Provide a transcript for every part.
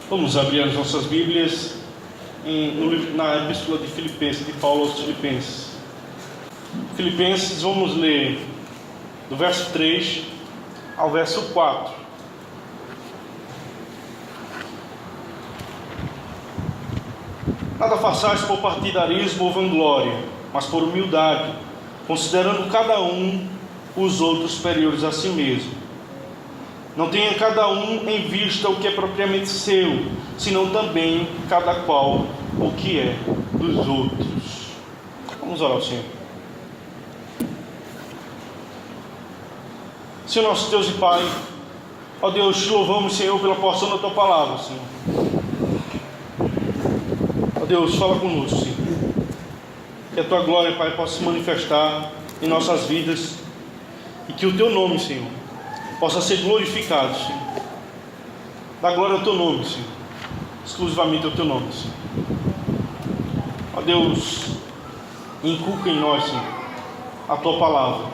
Vamos abrir as nossas Bíblias na Epístola de Filipenses, de Paulo aos Filipenses. Filipenses, vamos ler do verso 3 ao verso 4. Nada façais por partidarismo ou vanglória, mas por humildade, considerando cada um os outros superiores a si mesmo. Não tenha cada um em vista o que é propriamente seu, senão também cada qual o que é dos outros. Vamos orar ao Senhor. Senhor nosso Deus e Pai, ó Deus, te louvamos, Senhor, pela porção da Tua Palavra, Senhor. Ó Deus, fala conosco, Senhor. Que a Tua glória, Pai, possa se manifestar em nossas vidas e que o Teu nome, Senhor, possa ser glorificado, Senhor. Dá glória ao Teu nome, Senhor. Exclusivamente ao Teu nome, Senhor. Ó Deus, inculca em nós, Senhor, a Tua Palavra.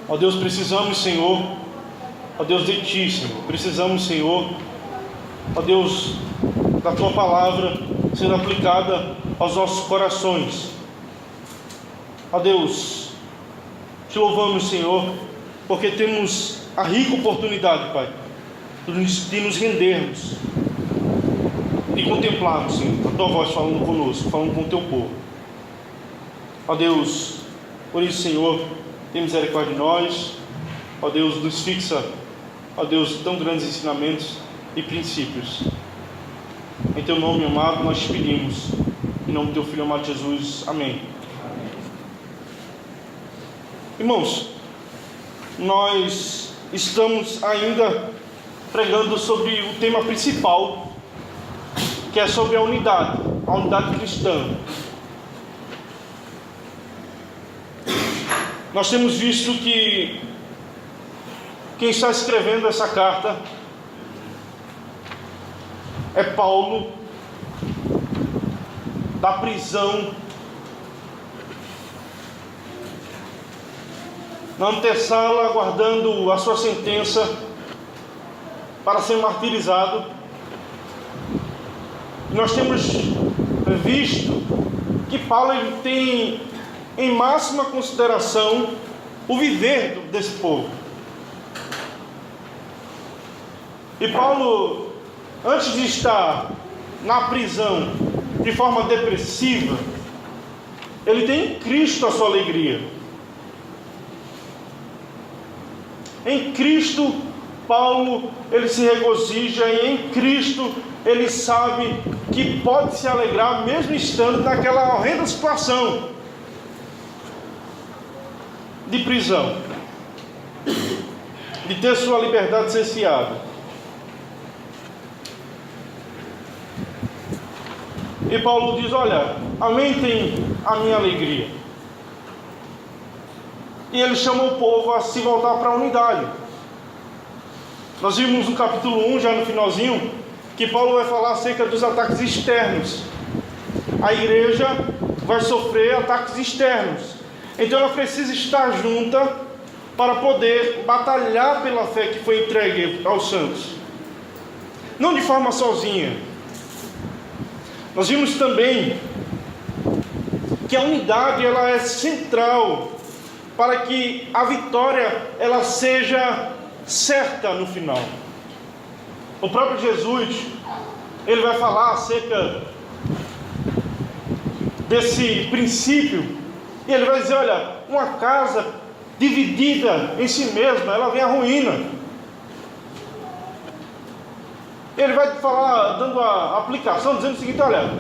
Ó Deus, precisamos, Senhor, ó Deus, de Ti, Senhor. Precisamos, Senhor, ó Deus, da Tua Palavra sendo aplicada aos nossos corações. Ó Deus, te louvamos, Senhor, porque temos a rica oportunidade, Pai, de nos rendermos, de contemplarmos, Senhor, a Tua voz falando conosco, falando com o Teu povo. Ó Deus, por isso, Senhor, tem misericórdia de nós. Ó Deus, nos fixa, ó Deus, tão grandes ensinamentos e princípios. Em Teu nome, amado, nós te pedimos, em nome do Teu Filho amado Jesus. Amém. Irmãos, nós estamos ainda pregando sobre o tema principal, que é sobre a unidade cristã. Nós temos visto que quem está escrevendo essa carta é Paulo, da prisão, na antessala, aguardando a sua sentença para ser martirizado. Nós temos visto que Paulo ele tem em máxima consideração o viver desse povo. E Paulo, antes de estar na prisão de forma depressiva, ele tem em Cristo a sua alegria. Em Cristo, Paulo, ele se regozija, e em Cristo ele sabe que pode se alegrar mesmo estando naquela horrenda situação de prisão, de ter sua liberdade cerceada. E Paulo diz: olha, aumentem a minha alegria. E ele chama o povo a se voltar para a unidade. Nós vimos no capítulo 1, já no finalzinho, que Paulo vai falar acerca dos ataques externos. A igreja vai sofrer ataques externos, então ela precisa estar junta para poder batalhar pela fé que foi entregue aos santos, não de forma sozinha. Nós vimos também que a unidade ela é central para que a vitória ela seja certa no final. O próprio Jesus, ele vai falar acerca desse princípio, e ele vai dizer: olha, uma casa dividida em si mesma, ela vem à ruína. Ele vai falar, dando a aplicação, dizendo o seguinte: olha,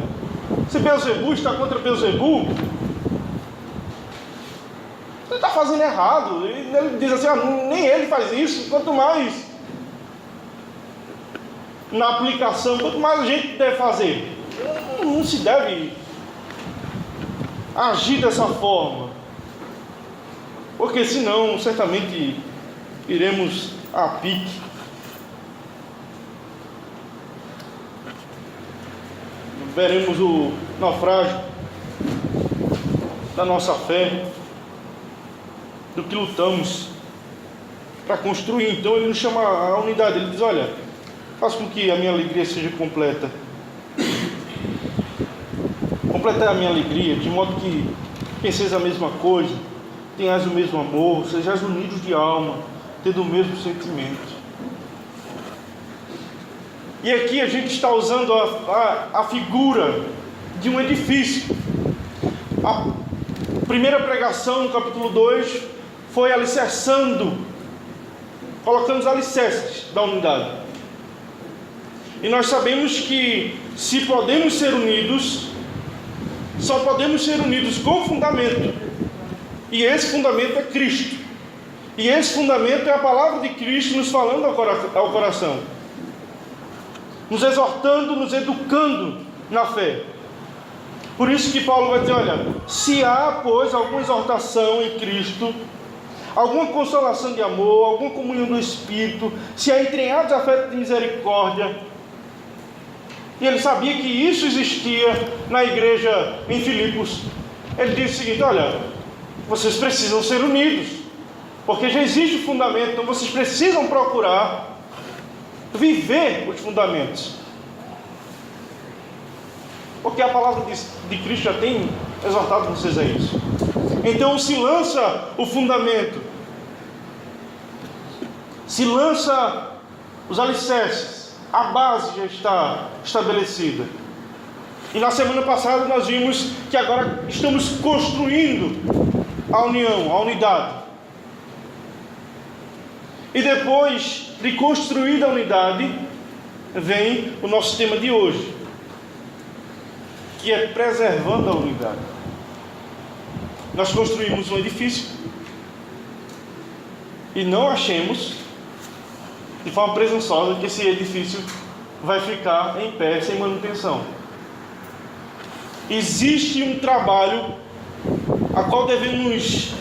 se Beelzebul está contra Beelzebul, você está fazendo errado. Ele diz assim: nem ele faz isso, quanto mais na aplicação, quanto mais a gente deve fazer. Não se deve agir dessa forma, porque senão certamente iremos a pique. Veremos o naufrágio da nossa fé, do que lutamos para construir. Então ele nos chama a unidade. Ele diz: olha, faz com que a minha alegria seja completa. Completar a minha alegria, de modo que penseis a mesma coisa, tenhais o mesmo amor, sejais unidos de alma, tendo o mesmo sentimento. E aqui a gente está usando a figura de um edifício. A primeira pregação, no capítulo 2, foi alicerçando, colocando os alicerces da unidade. E nós sabemos que se podemos ser unidos, só podemos ser unidos com fundamento. E esse fundamento é Cristo. E esse fundamento é a palavra de Cristo nos falando ao coração, nos exortando, nos educando na fé. Por isso que Paulo vai dizer, olha, se há, pois, alguma exortação em Cristo, alguma consolação de amor, alguma comunhão do Espírito, se há entranhados afetos de misericórdia. E ele sabia que isso existia na igreja em Filipos. Ele disse o seguinte, olha, vocês precisam ser unidos, porque já existe o fundamento, então vocês precisam procurar viver os fundamentos. Porque a palavra de Cristo já tem exortado vocês a isso. Então se lança o fundamento, se lança os alicerces, a base já está estabelecida. E na semana passada nós vimos que agora estamos construindo a união, a unidade. E depois de construída a unidade, vem o nosso tema de hoje, que é preservando a unidade. Nós construímos um edifício e não achemos, de forma presunçosa, que esse edifício vai ficar em pé sem manutenção. Existe um trabalho a qual devemos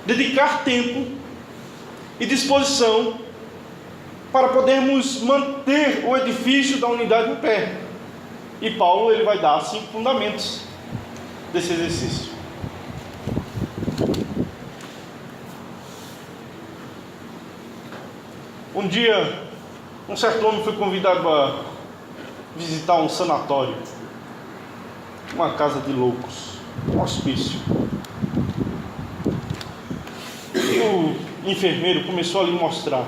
dedicar tempo e disposição para podermos manter o edifício da unidade em pé. E Paulo ele vai dar 5 fundamentos desse exercício. Um dia, um certo homem foi convidado a visitar um sanatório, uma casa de loucos, um hospício. E o enfermeiro começou a lhe mostrar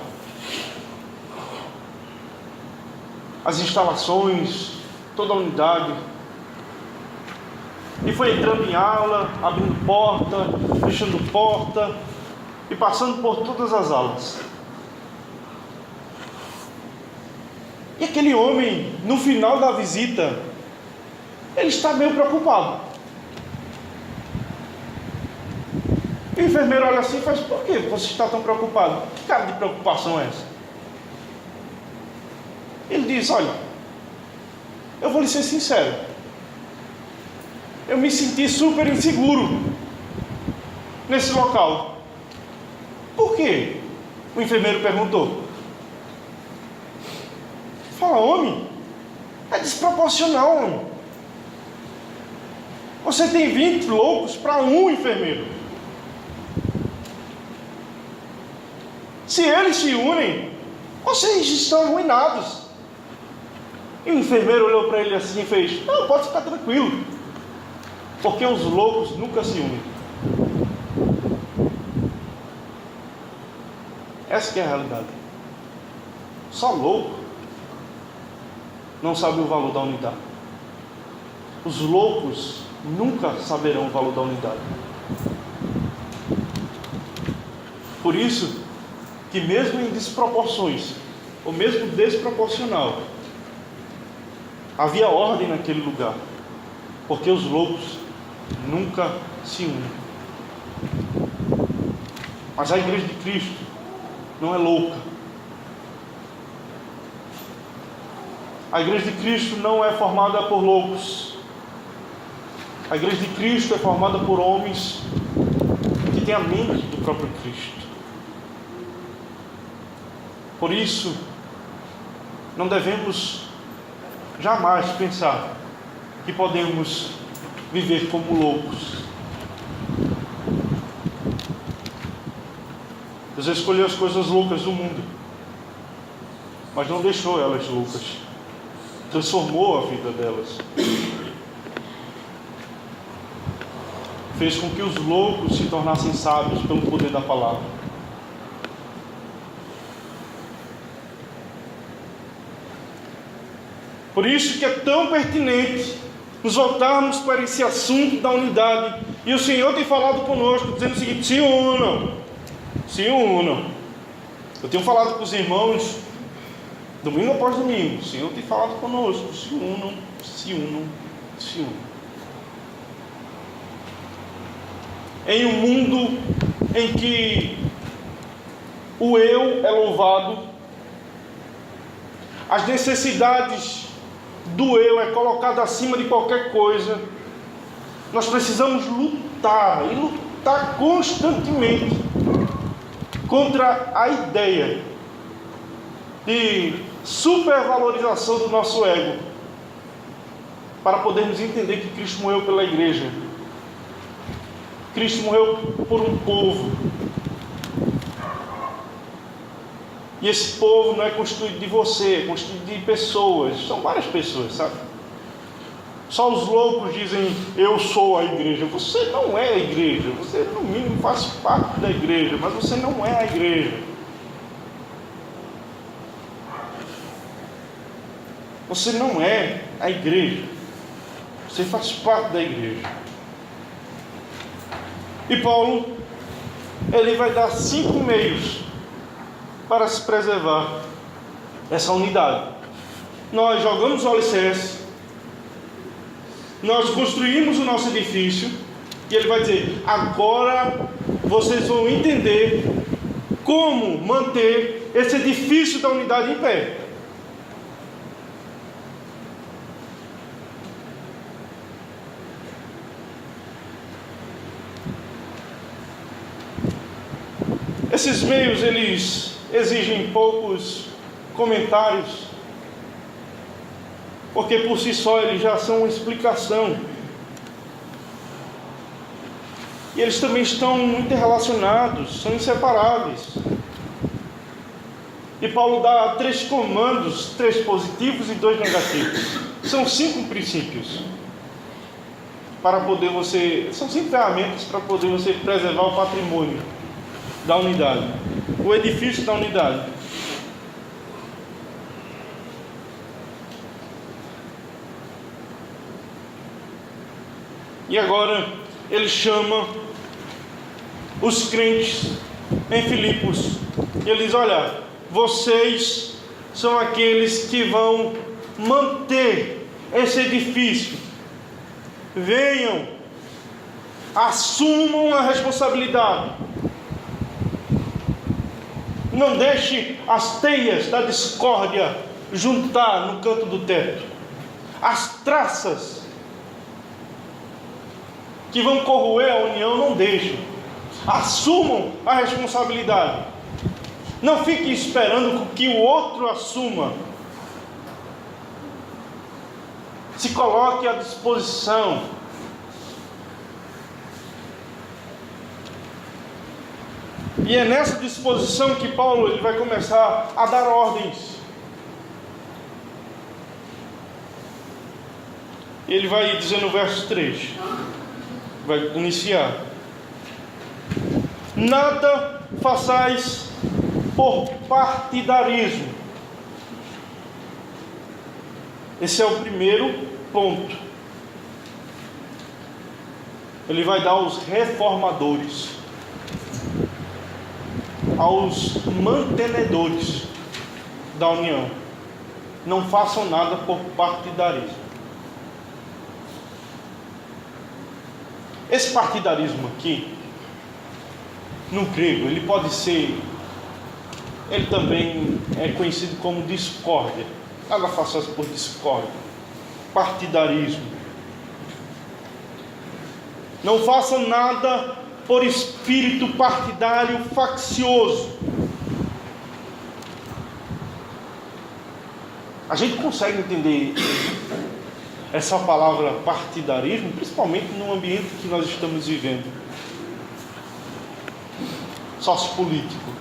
as instalações, toda a unidade. E foi entrando em aula, abrindo porta, fechando porta e passando por todas as aulas. E aquele homem, no final da visita, ele está meio preocupado. E o enfermeiro olha assim e faz, por que você está tão preocupado? Que cara de preocupação é essa? Ele diz, olha, eu vou lhe ser sincero, eu me senti super inseguro nesse local. Por quê? O enfermeiro perguntou. Fala, homem, é desproporcional, homem. Você tem 20 loucos para um enfermeiro. Se eles se unem, vocês estão arruinados. E o enfermeiro olhou para ele assim e fez, não, pode ficar tranquilo, porque os loucos nunca se unem. Essa que é a realidade. Só louco não sabe o valor da unidade. Os loucos nunca saberão o valor da unidade. Por isso que mesmo em desproporções, ou mesmo desproporcional, havia ordem naquele lugar, porque os loucos nunca se unem. Mas a igreja de Cristo não é louca. A igreja de Cristo não é formada por loucos. A igreja de Cristo é formada por homens que têm a mente do próprio Cristo. Por isso, não devemos jamais pensar que podemos viver como loucos. Deus escolheu as coisas loucas do mundo mas não deixou elas loucas. Transformou a vida delas. Fez com que os loucos se tornassem sábios pelo poder da palavra. Por isso que é tão pertinente nos voltarmos para esse assunto da unidade. E o Senhor tem falado conosco, dizendo o seguinte: se unam, se unam. Eu tenho falado com os irmãos, domingo após domingo, o Senhor tem falado conosco: se unam, se unam, se unam. Em um mundo em que o eu é louvado, as necessidades do eu é colocado acima de qualquer coisa, nós precisamos lutar, e lutar constantemente contra a ideia de supervalorização do nosso ego, para podermos entender que Cristo morreu pela igreja. Cristo morreu por um povo. E esse povo não é constituído de você, é constituído de pessoas. São várias pessoas, sabe? Só os loucos dizem: eu sou a igreja. Você não é a igreja. Você, no mínimo, faz parte da igreja, mas você não é a igreja. Você não é a igreja. Você faz parte da igreja. E Paulo, ele vai dar 5 meios para se preservar essa unidade. Nós jogamos o alicerce, nós construímos o nosso edifício, e ele vai dizer: agora vocês vão entender como manter esse edifício da unidade em pé. Esses meios, eles exigem poucos comentários, porque por si só eles já são uma explicação. E eles também estão interrelacionados, são inseparáveis. E Paulo dá 3 comandos, 3 positivos e 2 negativos. São 5 princípios para poder você, são 5 ferramentas para poder você preservar o patrimônio da unidade, o edifício da unidade. E agora ele chama os crentes em Filipos. Ele diz: olha, vocês são aqueles que vão manter esse edifício. Venham, assumam a responsabilidade. Não deixe as teias da discórdia juntar no canto do teto. As traças que vão corroer a união, não deixem. Assumam a responsabilidade. Não fique esperando que o outro assuma. Se coloque à disposição. E é nessa disposição que Paulo ele vai começar a dar ordens. Ele vai dizer no verso 3, vai iniciar: nada façais por partidarismo. Esse é o primeiro ponto. Ele vai dar aos reformadores, aos mantenedores da união: não façam nada por partidarismo. Esse partidarismo aqui, no grego, ele pode ser, ele também é conhecido como discórdia. Nada façam por discórdia, partidarismo. Não façam nada por espírito partidário faccioso. A gente consegue entender essa palavra partidarismo, principalmente no ambiente que nós estamos vivendo, sociopolítico.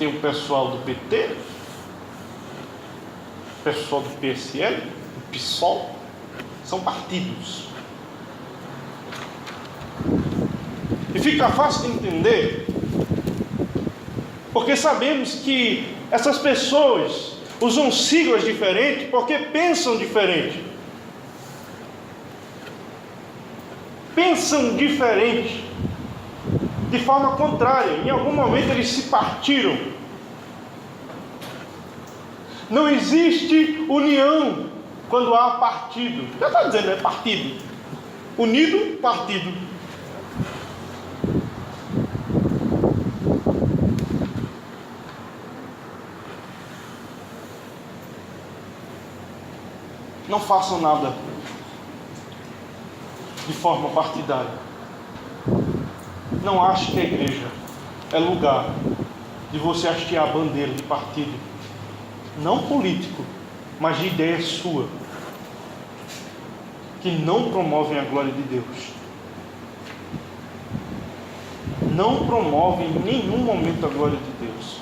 tem o pessoal do PT, o pessoal do PSL, do PSOL, são partidos. E fica fácil de entender, porque sabemos que essas pessoas usam siglas diferentes porque pensam diferente. Pensam diferente, de forma contrária. Em algum momento eles se partiram. Não existe união quando há partido. Já está dizendo, é partido. Unido, partido. Não façam nada de forma partidária. Não ache que a igreja é lugar de você hastear a bandeira de partido, não político, mas de ideia sua, que não promovem a glória de Deus. Não promovem em nenhum momento a glória de Deus.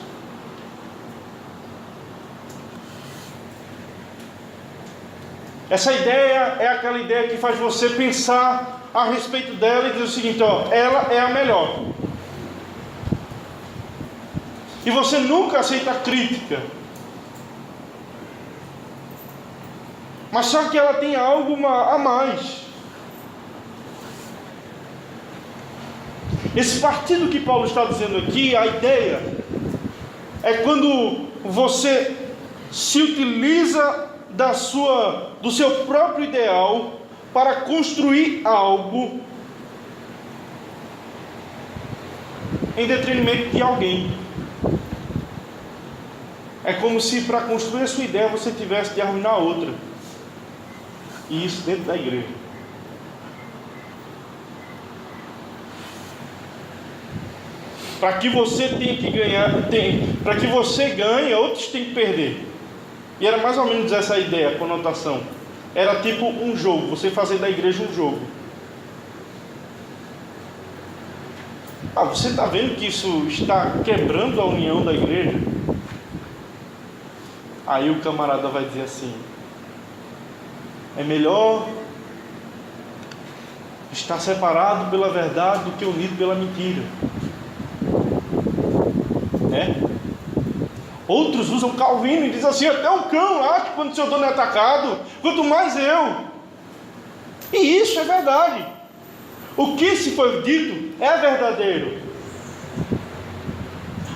Essa ideia é aquela ideia que faz você pensar a respeito dela e dizer o seguinte, ela é a melhor. E você nunca aceita crítica. Mas só que ela tem algo a mais. Esse partido que Paulo está dizendo aqui, a ideia é quando você se utiliza do seu próprio ideal para construir algo em detrimento de alguém. É como se para construir a sua ideia você tivesse de arruinar outra. E isso dentro da igreja. Para que você tenha que ganhar, para que você ganhe, outros têm que perder. E era mais ou menos essa a ideia, a conotação. Era tipo um jogo, você fazer da igreja um jogo. Você está vendo que isso está quebrando a união da igreja? Aí o camarada vai dizer assim: é melhor estar separado pela verdade do que unido pela mentira. Outros usam Calvino e dizem assim: até o cão late quando seu dono é atacado, quanto mais eu. E isso é verdade. O que se foi dito é verdadeiro.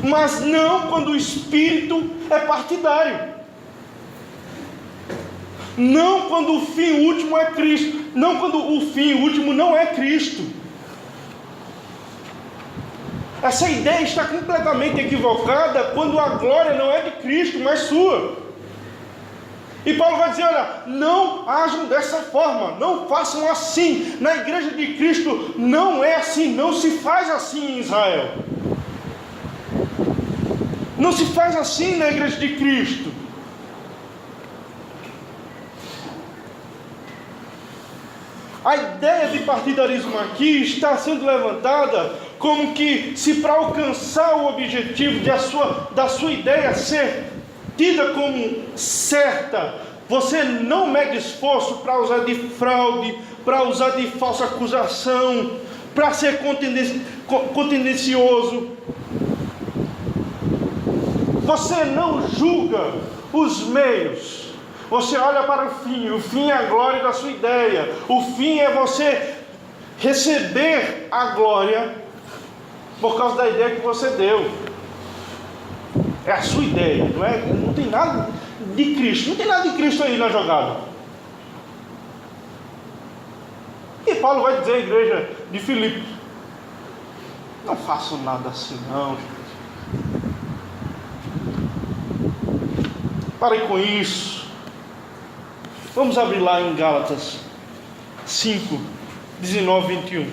Mas não quando o espírito é partidário. Não quando o fim último é Cristo. Não quando o fim último não é Cristo. Essa ideia está completamente equivocada quando a glória não é de Cristo, mas sua. E Paulo vai dizer: olha, não ajam dessa forma, não façam assim. Na igreja de Cristo não é assim, não se faz assim em Israel. Não se faz assim na igreja de Cristo. A ideia de partidarismo aqui está sendo levantada como que se para alcançar o objetivo da sua ideia ser tida como certa, você não mede esforço para usar de fraude, para usar de falsa acusação, para ser contencioso. Você não julga os meios. Você olha para o fim é a glória da sua ideia, o fim é você receber a glória por causa da ideia que você deu. É a sua ideia, não tem nada de Cristo, não tem nada de Cristo aí na jogada. E Paulo vai dizer à igreja de Filipe: não façam nada assim não, gente. Parem com isso. Vamos abrir lá em Gálatas 5, 19, 21.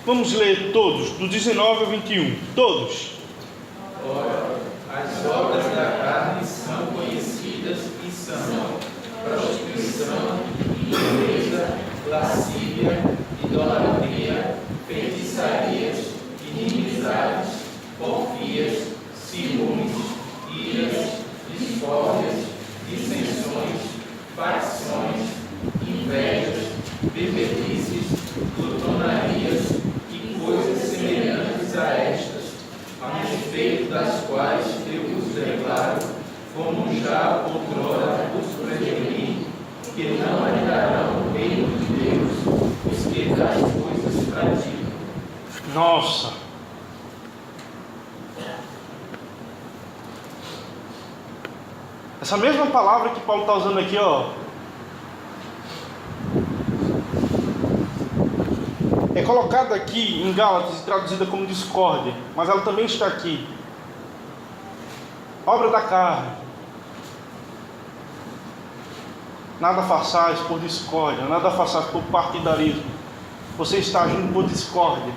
Vamos ler todos, do 19 ao 21. Todos. Ora, as obras da carne são conhecidas e são prostituição, lascívia, idolatria, feitiçarias, inimizades, porfias, ciúmes, iras, discórdias, dissensões, facções, invejas, bebedices, glutonarias e coisas semelhantes a estas, a respeito das quais eu vos declaro, como já outrora vos preveni, que não herdarão o reino de Deus os que tais coisas praticam. Nossa! Essa mesma palavra que Paulo está usando aqui, ó, é colocada aqui em Gálatas e traduzida como discórdia, mas ela também está aqui. Obra da carne. Nada façais por discórdia, nada façais por partidarismo. Você está agindo por discórdia.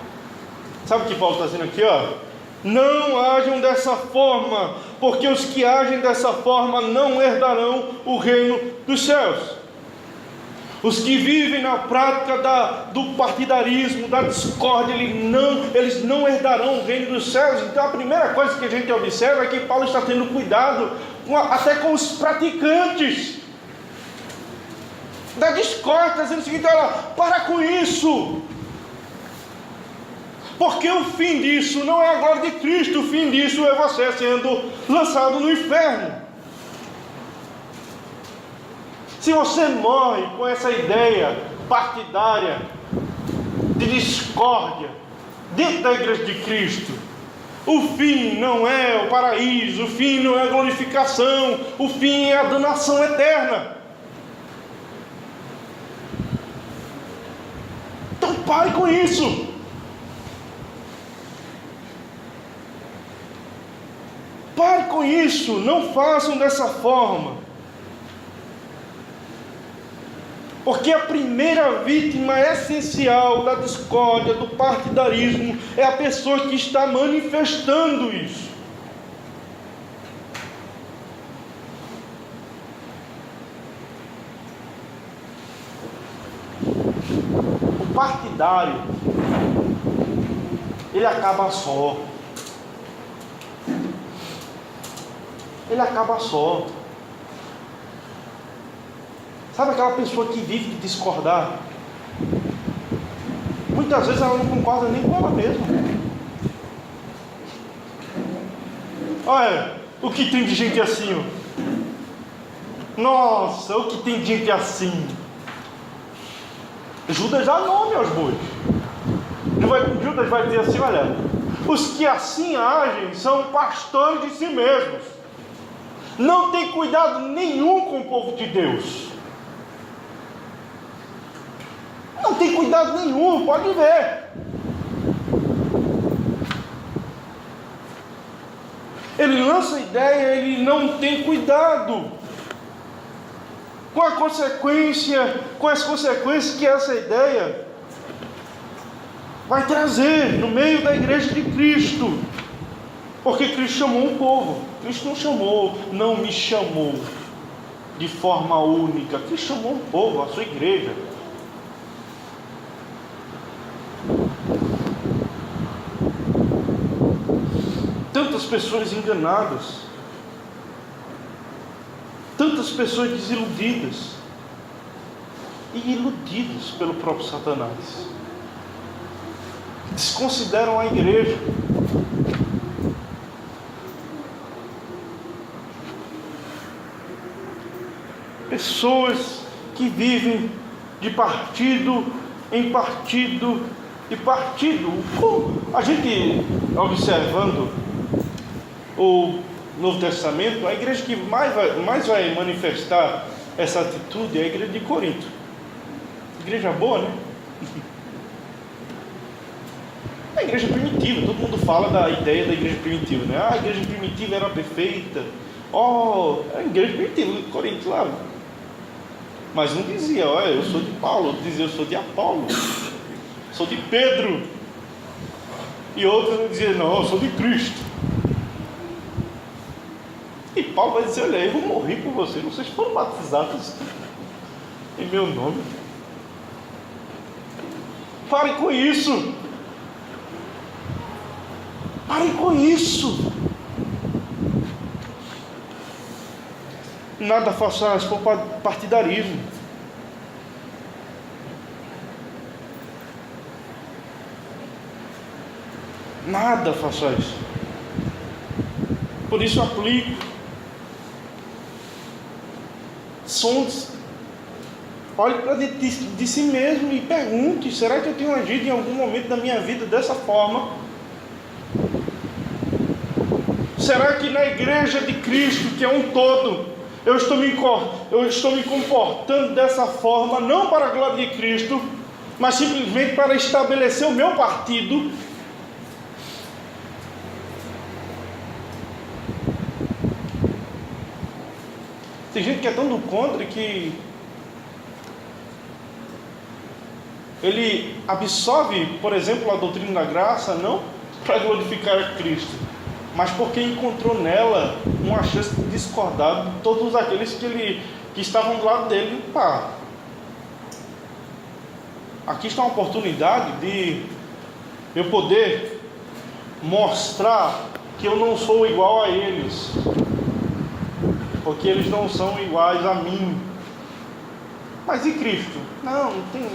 Sabe o que Paulo está dizendo aqui, ó? Não ajam dessa forma, porque os que agem dessa forma não herdarão o reino dos céus. Os que vivem na prática do partidarismo, da discórdia, eles não herdarão o reino dos céus. Então a primeira coisa que a gente observa é que Paulo está tendo cuidado até com os praticantes da discórdia, está dizendo o seguinte: olha, para com isso, porque o fim disso não é a glória de Cristo, o fim disso é você sendo lançado no inferno. Se você morre com essa ideia partidária de discórdia dentro da igreja de Cristo, o fim não é o paraíso, o fim não é a glorificação, o fim é a danação eterna. Então pare com isso. Pare com isso, não façam dessa forma. Porque a primeira vítima essencial da discórdia, do partidarismo, é a pessoa que está manifestando isso. O partidário, ele acaba só. Ele acaba só. Sabe aquela pessoa que vive de discordar? Muitas vezes ela não concorda nem com ela mesma. Olha, o que tem de gente assim, ó. Nossa, o que tem de gente assim. Judas dá nome aos bois. Judas vai dizer assim: olha, os que assim agem são pastores de si mesmos. Não tem cuidado nenhum com o povo de Deus. Não tem cuidado nenhum, pode ver. Ele lança a ideia, ele não tem cuidado com as consequências que essa ideia vai trazer no meio da igreja de Cristo. Porque Cristo chamou um povo. Cristo não me chamou de forma única. Cristo chamou um povo, a sua igreja. Tantas pessoas enganadas, tantas pessoas desiludidas e iludidas pelo próprio Satanás, desconsideram a igreja. Pessoas que vivem de partido em partido e partido. A gente observando o Novo Testamento, a igreja que mais vai manifestar essa atitude é a igreja de Corinto. Igreja boa, né? A igreja primitiva, todo mundo fala da ideia da igreja primitiva, né? A igreja primitiva era perfeita. A igreja primitiva de Corinto lá. Mas não dizia, olha, eu sou de Paulo, dizia, eu sou de Apolo, sou de Pedro. E outros não diziam, não, eu sou de Cristo. E Paulo vai dizer, olha, eu vou morrer por vocês, vocês foram batizados em meu nome. Parem com isso. Parem com isso. Nada façais por partidarismo. Nada façais. Por isso aplico. Olhe para dentro de si mesmo e pergunte: será que eu tenho agido em algum momento da minha vida dessa forma? Será que na igreja de Cristo, que é um todo, eu estou me comportando dessa forma, não para a glória de Cristo, mas simplesmente para estabelecer o meu partido? Tem gente que é tão do contra que ele absorve, por exemplo, a doutrina da graça, não para glorificar a Cristo, mas porque encontrou nela uma chance de discordar de todos aqueles que estavam do lado dele. Pá, aqui está uma oportunidade de eu poder mostrar que eu não sou igual a eles, porque eles não são iguais a mim. Mas e Cristo? Não tem.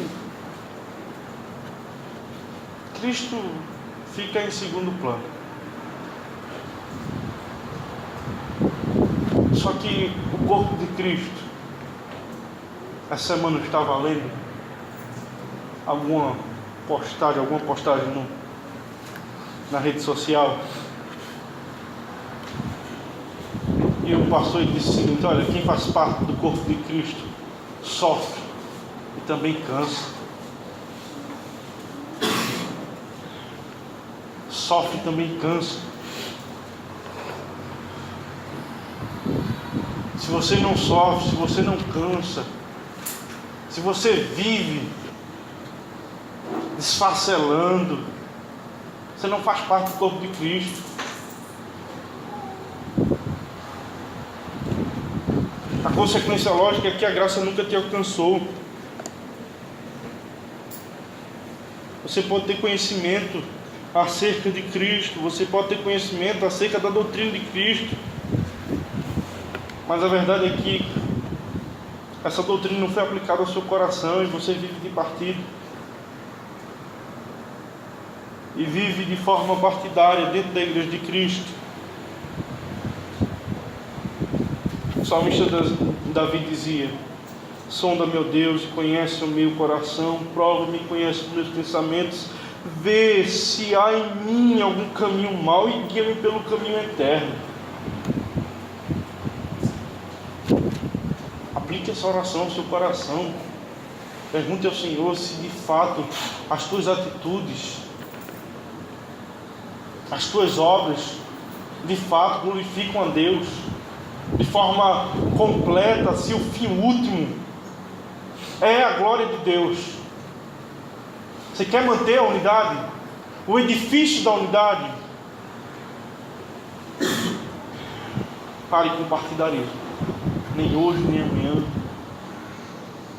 Cristo fica em segundo plano. Só que o corpo de Cristo, essa semana eu estava lendo alguma postagem na rede social, e o pastor disse o seguinte: olha, quem faz parte do corpo de Cristo sofre e também cansa. Sofre e também cansa. Se você não sofre, se você não cansa, se você vive desfacelando, você não faz parte do corpo de Cristo. A consequência lógica é que a graça nunca te alcançou. Você pode ter conhecimento acerca de Cristo, você pode ter conhecimento acerca da doutrina de Cristo, mas a verdade é que essa doutrina não foi aplicada ao seu coração e você vive de partido, e vive de forma partidária dentro da igreja de Cristo. O salmista Davi dizia: sonda, meu Deus, e conhece o meu coração, prova-me e conhece os meus pensamentos, vê se há em mim algum caminho mau e guia-me pelo caminho eterno. Aplique essa oração ao seu coração. Pergunte ao Senhor se de fato as tuas atitudes, as tuas obras, de fato glorificam a Deus de forma completa, se o fim último é a glória de Deus. Você quer manter a unidade? O edifício da unidade? Pare com o partidarismo. Nem hoje, nem amanhã.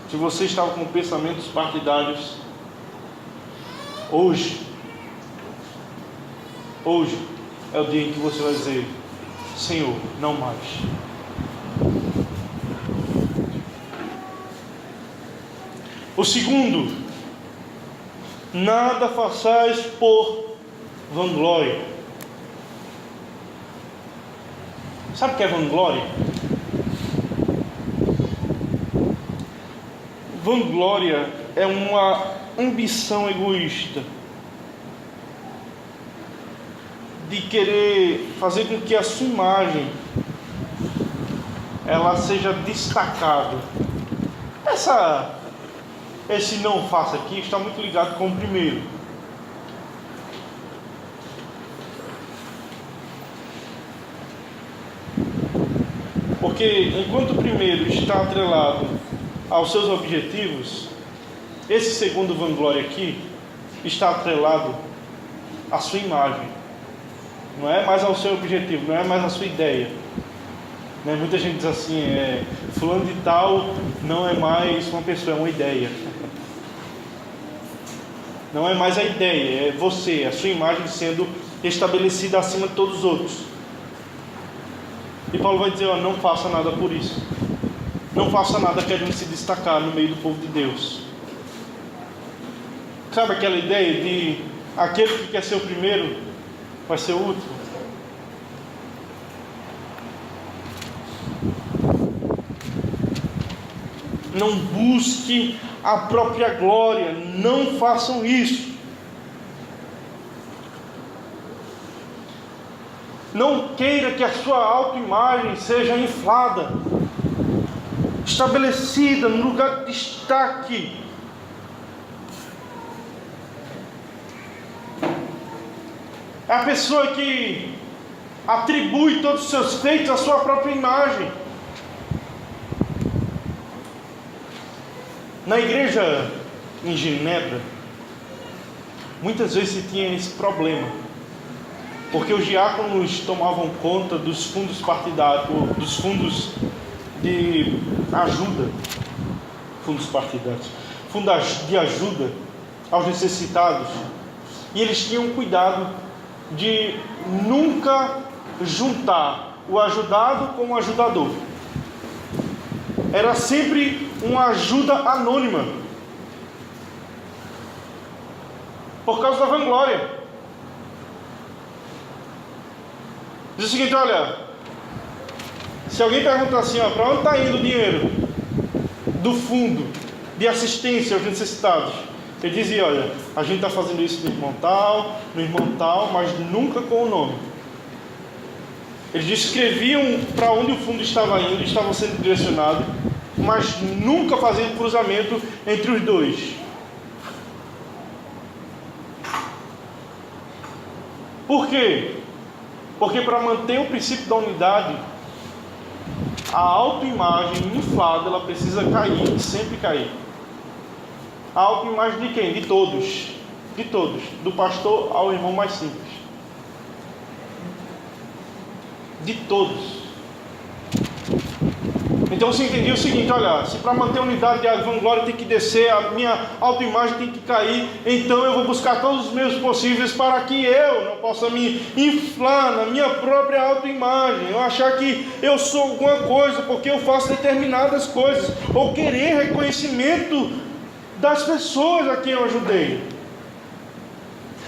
Se você estava com pensamentos partidários, hoje é o dia em que você vai dizer: Senhor, não mais. O segundo: nada façais por vanglória. Sabe o que é vanglória? Vanglória é uma ambição egoísta de querer fazer com que a sua imagem ela seja destacada. Esse não faça aqui está muito ligado com o primeiro. Porque enquanto o primeiro está atrelado aos seus objetivos, esse segundo vanglória aqui está atrelado à sua imagem. Não é mais ao seu objetivo, não é mais à sua ideia. Né? Muita gente diz assim: fulano de tal não é mais uma pessoa, é uma ideia. Não é mais a ideia, é você, a sua imagem sendo estabelecida acima de todos os outros. E Paulo vai dizer, não faça nada por isso. Não faça nada querendo se destacar no meio do povo de Deus. Sabe aquela ideia de aquele que quer ser o primeiro vai ser o último? Não busque a própria glória, não façam isso. Não queira que a sua autoimagem seja inflada, estabelecida no lugar de destaque. É a pessoa que atribui todos os seus feitos à sua própria imagem. Na igreja em Genebra, muitas vezes se tinha esse problema, porque os diáconos tomavam conta dos fundos partidários, dos fundos de ajuda, fundos partidários, fundos de ajuda aos necessitados, e eles tinham cuidado de nunca juntar o ajudado com o ajudador. Era sempre uma ajuda anônima, por causa da vanglória. Diz o seguinte, olha, se alguém perguntar assim, para onde está indo o dinheiro do fundo de assistência aos necessitados? Ele dizia, olha, a gente está fazendo isso no irmão tal, mas nunca com o nome. Eles descreviam para onde o fundo estava indo, estava sendo direcionado, mas nunca faziam cruzamento entre os dois. Por quê? Porque para manter o princípio da unidade, a autoimagem inflada, ela precisa cair, sempre cair. A autoimagem de quem? De todos. De todos. Do pastor ao irmão mais simples. De todos. Então você entendeu o seguinte, olha, se para manter a unidade a vanglória tem que descer, a minha autoimagem tem que cair, então eu vou buscar todos os meios possíveis para que eu não possa me inflar na minha própria autoimagem, eu achar que eu sou alguma coisa porque eu faço determinadas coisas, ou querer reconhecimento das pessoas a quem eu ajudei.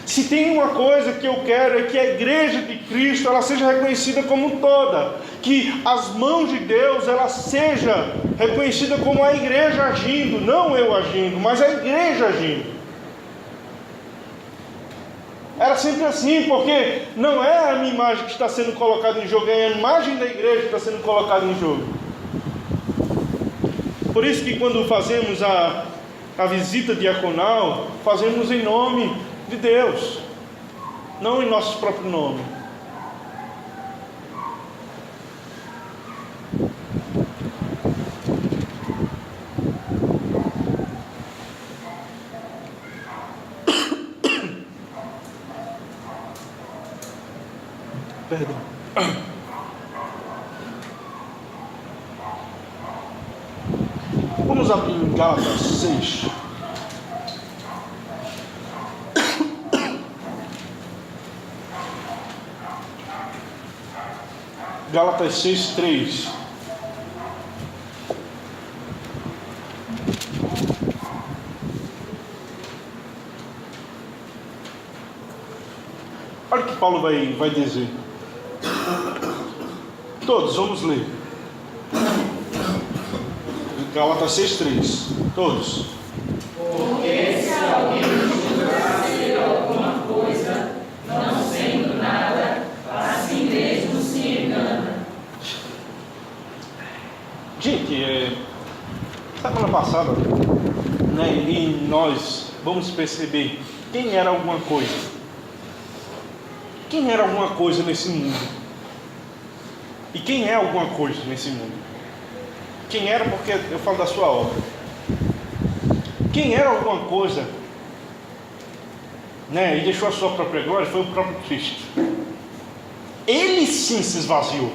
Se tem uma coisa que eu quero é que a igreja de Cristo ela seja reconhecida como toda, que as mãos de Deus ela seja reconhecida como a igreja agindo, não eu agindo, mas a igreja agindo. Era sempre assim, porque não é a minha imagem que está sendo colocada em jogo, é a imagem da igreja que está sendo colocada em jogo. Por isso que quando fazemos a visita diaconal, fazemos em nome de Deus, não em nosso próprio nome. Perdão. Vamos abrir em Gálatas 6. Gálatas 6:3. Olha o que Paulo vai dizer. Todos, vamos ler. Gálatas 6:3. Todos. Porque se alguém julgar ser alguma coisa, não sendo nada, a si mesmo se engana. Gente, semana passada, e nós vamos perceber quem era alguma coisa. Quem era alguma coisa nesse mundo? E quem é alguma coisa nesse mundo? Quem era, porque eu falo da sua obra. Quem era alguma coisa, e deixou a sua própria glória, foi o próprio Cristo. Ele sim se esvaziou.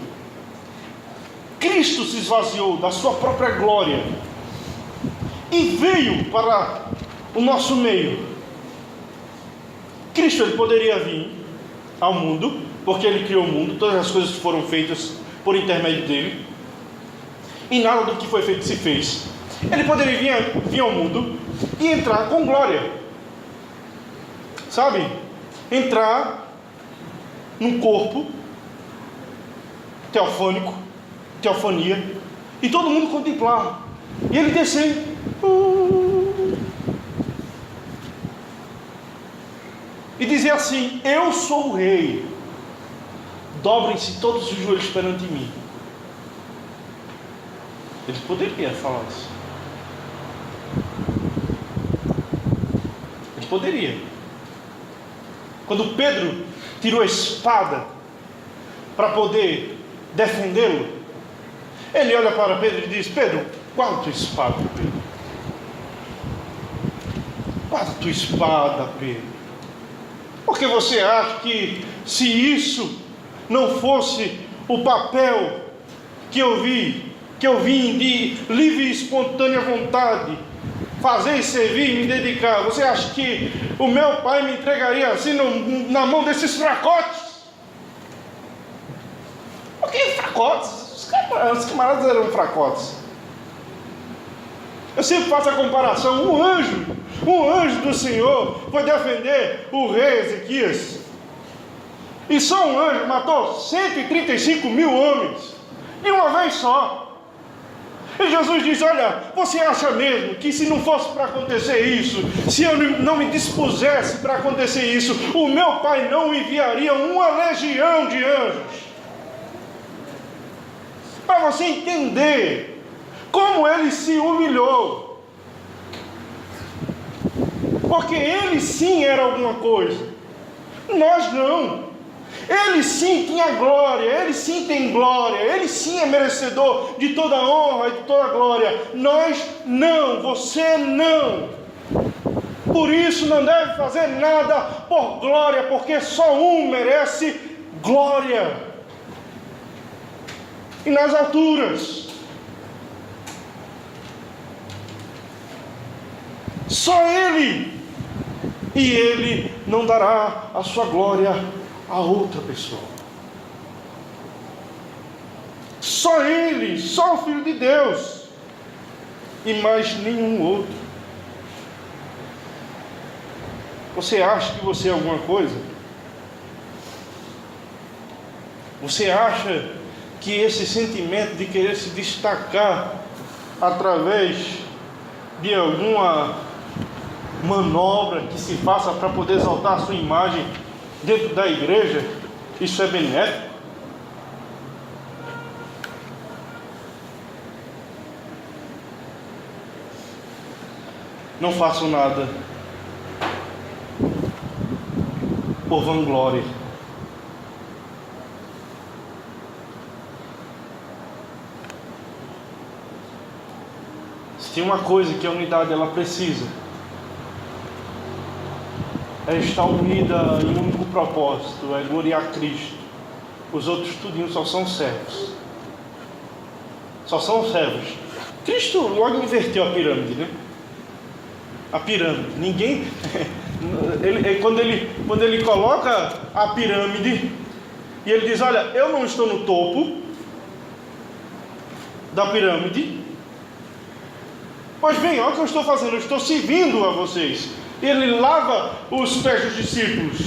Cristo se esvaziou da sua própria glória e veio para o nosso meio. Cristo ele poderia vir ao mundo, porque ele criou o mundo, todas as coisas foram feitas por intermédio dele, e nada do que foi feito se fez. Ele poderia vir ao mundo e entrar com glória, sabe? Entrar num corpo teofânico, teofania, e todo mundo contemplar, e ele descer, e dizer assim: eu sou o rei, dobrem-se todos os joelhos perante mim. Ele poderia falar isso. Ele poderia. Quando Pedro tirou a espada para poder defendê-lo, ele olha para Pedro e diz: Pedro, guarda a tua espada, Pedro. Guarda a tua espada, Pedro. Porque você acha que se isso não fosse o papel que eu vim de livre e espontânea vontade, fazer e servir e me dedicar, você acha que o meu pai me entregaria assim na mão desses fracotes? Porque fracotes, os camaradas eram fracotes. Eu sempre faço a comparação: um anjo do Senhor foi defender o rei Ezequias, e só um anjo matou 135 mil homens de uma vez só. E Jesus diz: olha, você acha mesmo que se não fosse para acontecer isso, se eu não me dispusesse para acontecer isso, o meu pai não enviaria uma legião de anjos? Para você entender como ele se humilhou, porque ele sim era alguma coisa, nós não. Ele sim tinha glória, ele sim tem glória, ele sim é merecedor de toda honra e de toda glória. Nós não, você não. Por isso não deve fazer nada por glória, porque só um merece glória. E nas alturas, só ele, e ele não dará a sua glória a outra pessoa. Só ele, só o Filho de Deus, e mais nenhum outro. Você acha que você é alguma coisa? Você acha que esse sentimento de querer se destacar através de alguma manobra que se faça para poder exaltar a sua imagem dentro da igreja, isso é benéfico? Não façam nada por vanglória. Se tem uma coisa que a unidade ela precisa, é estar unida em um único propósito, é gloriar Cristo. Os outros tudinho só são servos. Só são servos. Cristo logo inverteu a pirâmide, né? A pirâmide. Ninguém... quando ele coloca a pirâmide e ele diz: olha, eu não estou no topo da pirâmide, pois bem, olha o que eu estou fazendo, eu estou servindo a vocês. Ele lava os pés dos discípulos,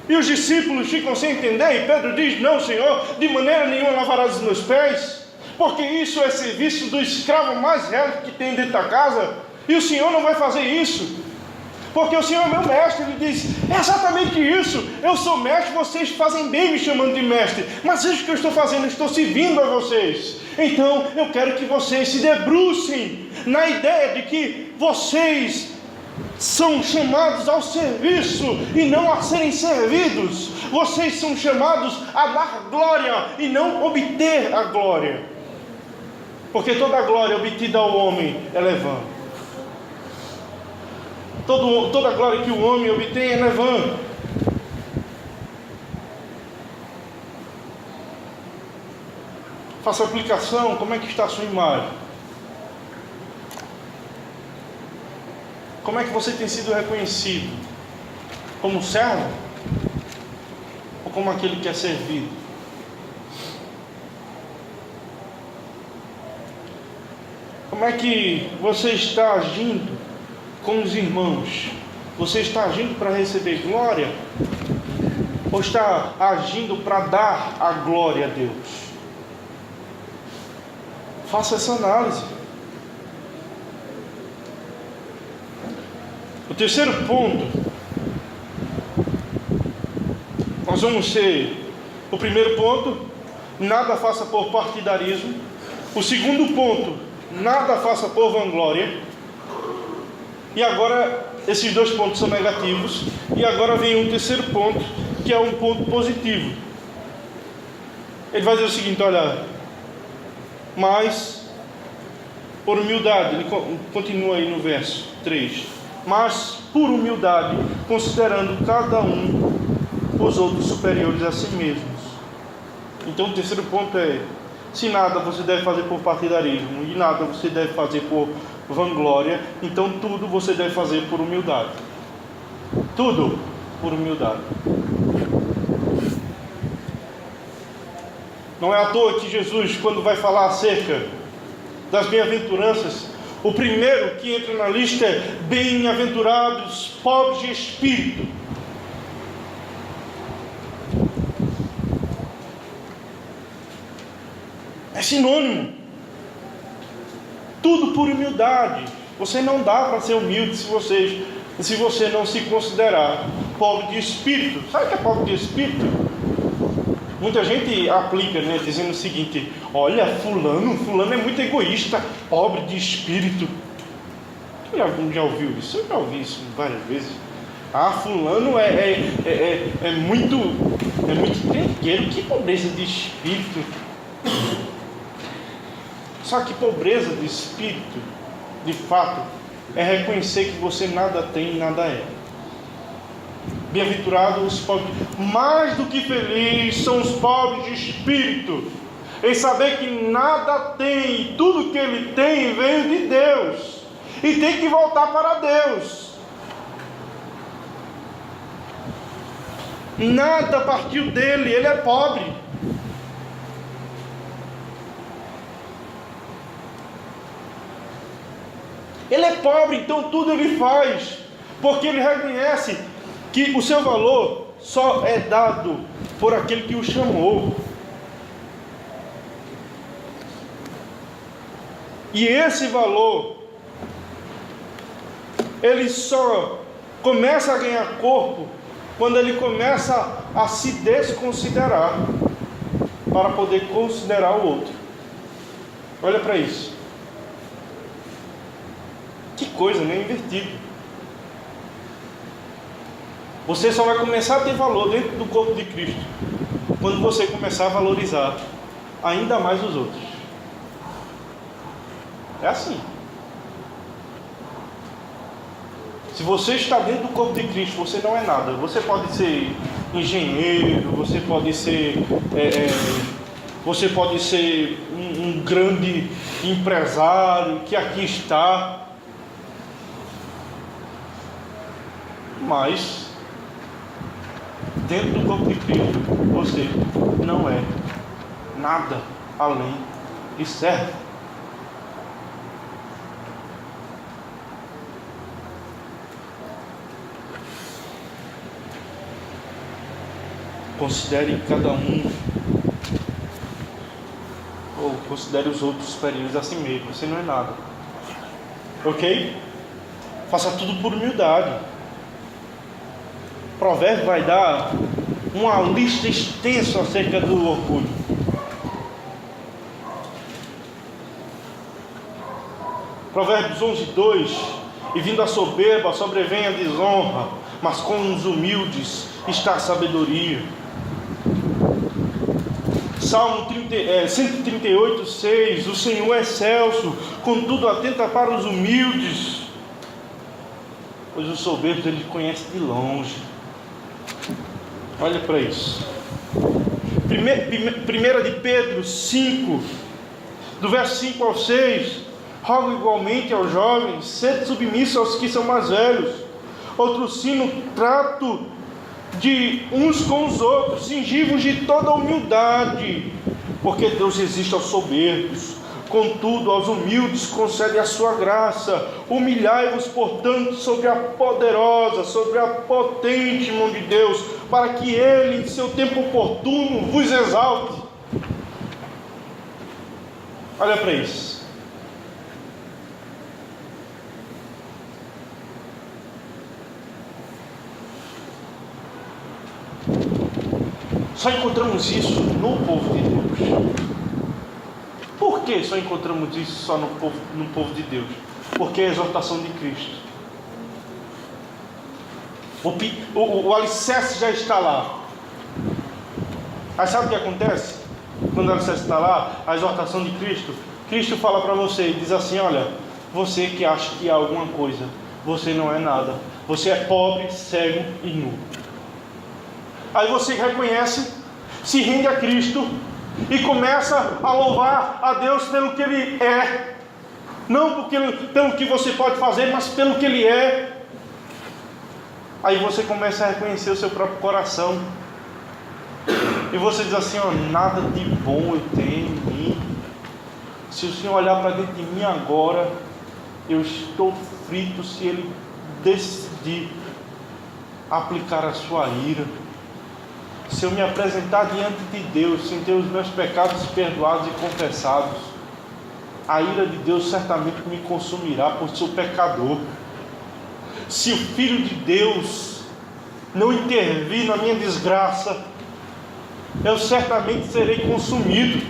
e os discípulos ficam sem entender, e Pedro diz: não, Senhor, de maneira nenhuma lavarás os meus pés, porque isso é serviço do escravo mais velho que tem dentro da casa, e o Senhor não vai fazer isso, porque o Senhor é meu mestre. Ele diz: é exatamente isso, eu sou mestre, vocês fazem bem me chamando de mestre, mas isso que eu estou fazendo, eu estou servindo a vocês. Então eu quero que vocês se debrucem na ideia de que vocês são chamados ao serviço e não a serem servidos. Vocês são chamados a dar glória e não obter a glória, porque toda a glória obtida ao homem ela é vã. Toda a glória que o homem obtém ela é vã. Faça aplicação. Como é que está a sua imagem? Como é que você tem sido reconhecido? Como servo? Ou como aquele que é servido? Como é que você está agindo com os irmãos? Você está agindo para receber glória? Ou está agindo para dar a glória a Deus? Faça essa análise. O terceiro ponto, nós vamos ter o primeiro ponto, nada faça por partidarismo. O segundo ponto, nada faça por vanglória. E agora, esses dois pontos são negativos. E agora vem um terceiro ponto, que é um ponto positivo. Ele vai dizer o seguinte, olha, mas por humildade, ele continua aí no verso 3, mas por humildade, considerando cada um os outros superiores a si mesmos. Então o terceiro ponto é, se nada você deve fazer por partidarismo, e nada você deve fazer por vanglória, então tudo você deve fazer por humildade. Tudo por humildade. Não é à toa que Jesus, quando vai falar acerca das bem-aventuranças, o primeiro que entra na lista é bem-aventurados pobres de espírito. É sinônimo. Tudo por humildade. Você não dá para ser humilde se você não se considerar pobre de espírito. Sabe o que é pobre de espírito? Muita gente aplica, né, dizendo o seguinte: olha, fulano é muito egoísta, pobre de espírito. Já ouviu isso? Eu já ouvi isso várias vezes. Ah, fulano é muito tranqueiro. Que pobreza de espírito. Só que pobreza de espírito, de fato, é reconhecer que você nada tem e nada é. Bem-aventurados os pobres, mais do que felizes são os pobres de espírito, em saber que nada tem, e tudo que ele tem veio de Deus, e tem que voltar para Deus. Nada partiu dele, ele é pobre. Ele é pobre, então tudo ele faz, porque ele reconhece que o seu valor só é dado por aquele que o chamou. E esse valor, ele só começa a ganhar corpo quando ele começa a se desconsiderar para poder considerar o outro. Olha para isso. Que coisa, né? Invertido. Você só vai começar a ter valor dentro do corpo de Cristo quando você começar a valorizar ainda mais os outros. É assim. Se você está dentro do corpo de Cristo, você não é nada. Você pode ser engenheiro, você pode ser um grande empresário que aqui está, mas dentro do corpo de Cristo você não é nada além de servo. Considere cada um, ou considere os outros superiores a si mesmo. Você não é nada, ok? Faça tudo por humildade. O provérbio vai dar uma lista extensa acerca do orgulho. Provérbios 11:2: e vindo a soberba, sobrevém a desonra, mas com os humildes está a sabedoria. Salmo 138:6: o Senhor é excelso, contudo atenta para os humildes, pois os soberbos ele conhece de longe. Olha para isso. 1 de Pedro 5, do verso 5 ao 6: rogo igualmente aos jovens, sede submissos aos que são mais velhos, Outro ensina o trato de uns com os outros, cingivos de toda humildade, porque Deus resiste aos soberbos, contudo aos humildes concede a sua graça. Humilhai-vos, portanto, sobre a poderosa, sobre a potente mão de Deus, para que Ele, em seu tempo oportuno, vos exalte. Olha para isso. Só encontramos isso no povo de Deus. Por que só encontramos isso só no povo de Deus? Porque é a exortação de Cristo. O alicerce já está lá. Aí sabe o que acontece? Quando o alicerce está lá, a exortação de Cristo, Cristo fala para você e diz assim: olha, você que acha que é alguma coisa, você não é nada. Você é pobre, cego e nu. Aí você reconhece, se rende a Cristo e começa a louvar a Deus pelo que Ele é. Não pelo que você pode fazer, mas pelo que Ele é. Aí você começa a reconhecer o seu próprio coração. E você diz assim: ó, nada de bom eu tenho em mim. Se o Senhor olhar para dentro de mim agora, eu estou frito se Ele decidir aplicar a sua ira. Se eu me apresentar diante de Deus sem ter os meus pecados perdoados e confessados, a ira de Deus certamente me consumirá por ser pecador. Se o Filho de Deus não intervir na minha desgraça, eu certamente serei consumido.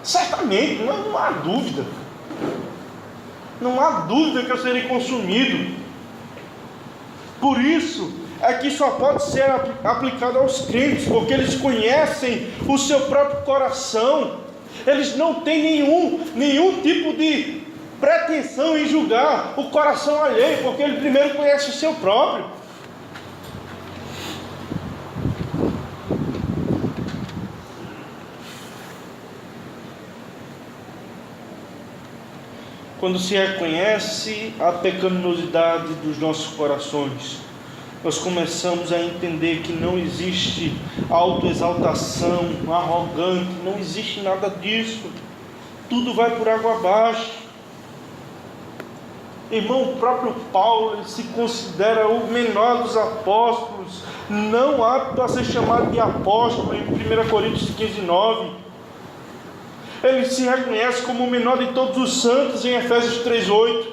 Certamente, não há dúvida. Não há dúvida que eu serei consumido. Por isso é que só pode ser aplicado aos crentes, porque eles conhecem o seu próprio coração. Eles não têm nenhum tipo de pretensão em julgar o coração alheio, porque ele primeiro conhece o seu próprio. Quando se reconhece a pecaminosidade dos nossos corações, nós começamos a entender que não existe autoexaltação, arrogante, não existe nada disso. Tudo vai por água abaixo. Irmão, o próprio Paulo, ele se considera o menor dos apóstolos, não apto a ser chamado de apóstolo, em 1 Coríntios 15:9. Ele se reconhece como o menor de todos os santos em Efésios 3:8.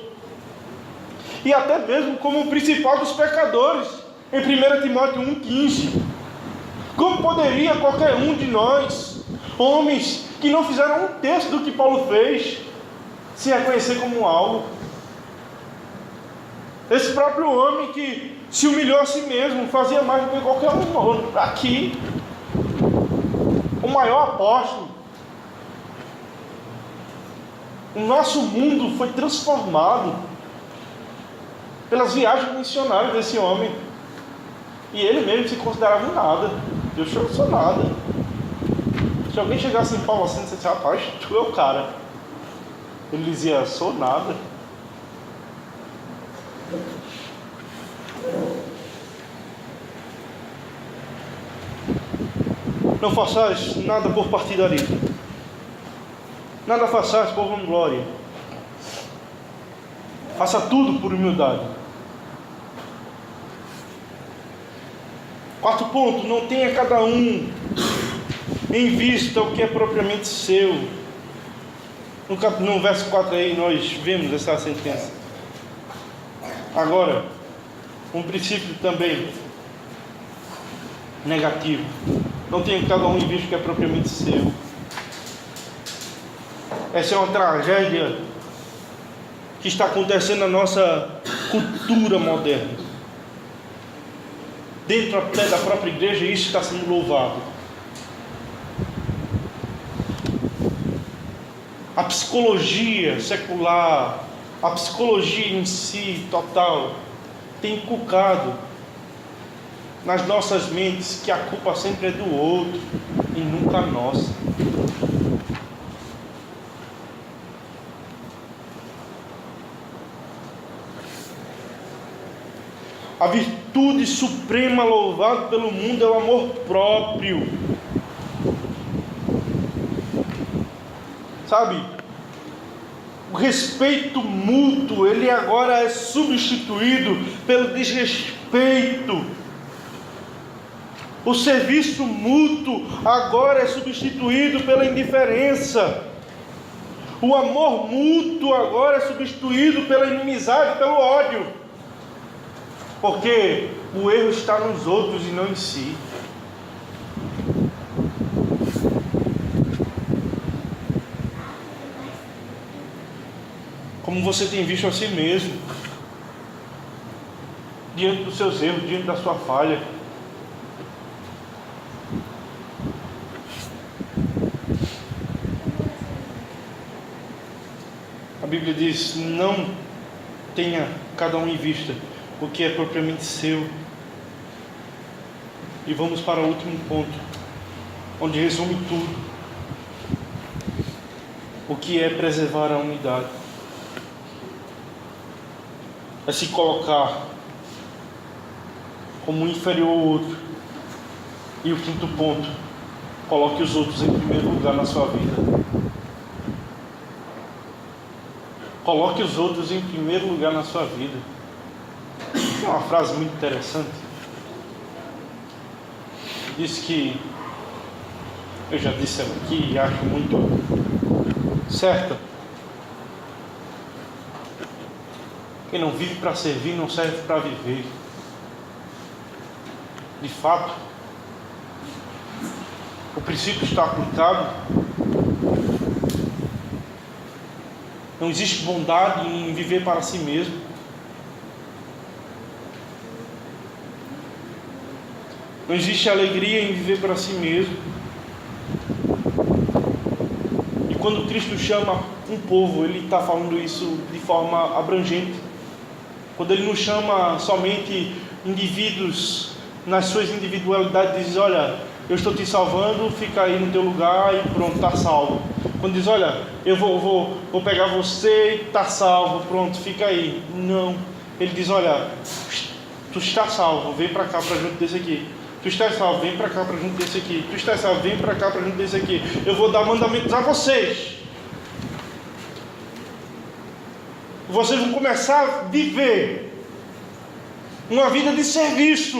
E até mesmo como o principal dos pecadores em 1 Timóteo 1:15. Como poderia qualquer um de nós, homens que não fizeram um terço do que Paulo fez, se reconhecer como algo? Esse próprio homem que se humilhou a si mesmo, fazia mais do que qualquer um aqui, o maior apóstolo. O nosso mundo foi transformado pelas viagens missionárias desse homem. E ele mesmo se considerava um nada. Eu sou nada. Se alguém chegasse em Paulo assim e dissesse: rapaz, tu é o cara, ele dizia: sou nada. Não façais nada por partidarismo, nada façais por vanglória. Faça tudo por humildade. Quarto ponto: não tenha cada um em vista o que é propriamente seu. No verso 4 aí nós vemos essa sentença. Agora, um princípio também negativo: não tenha cada um em vista o que é propriamente seu. Essa é uma tragédia que está acontecendo na nossa cultura moderna. Dentro até da própria igreja, isso está sendo louvado. A psicologia secular, a psicologia em si, total, tem inculcado nas nossas mentes que a culpa sempre é do outro e nunca nossa. A virtude suprema louvada pelo mundo é o amor próprio. Sabe? O respeito mútuo, ele agora é substituído pelo desrespeito. O serviço mútuo agora é substituído pela indiferença. O amor mútuo agora é substituído pela inimizade, pelo ódio. Porque o erro está nos outros e não em si. Como você tem visto a si mesmo, diante dos seus erros, diante da sua falha. A Bíblia diz: não tenha cada um em vista o que é propriamente seu. E vamos para o último ponto, onde resume tudo. O que é preservar a unidade? É se colocar como um inferior ao outro. E o quinto ponto: coloque os outros em primeiro lugar na sua vida. Coloque os outros em primeiro lugar na sua vida. É uma frase muito interessante. Diz que, eu já disse ela aqui e acho muito certa: quem não vive para servir não serve para viver. De fato, o princípio está aplicado. Não existe bondade em viver para si mesmo. Não existe alegria em viver para si mesmo. E quando Cristo chama um povo, Ele está falando isso de forma abrangente. Quando Ele não chama somente indivíduos nas suas individualidades, diz: olha, eu estou te salvando, fica aí no teu lugar e pronto, está salvo. Quando diz: olha, eu vou pegar você e está salvo, pronto, fica aí. Não, Ele diz: olha, tu está salvo, vem para cá para junto desse aqui. Tu está salvo, vem para cá para junto desse aqui. Tu está salvo, vem para cá para junto desse aqui. Eu vou dar mandamentos a vocês. Vocês vão começar a viver uma vida de serviço.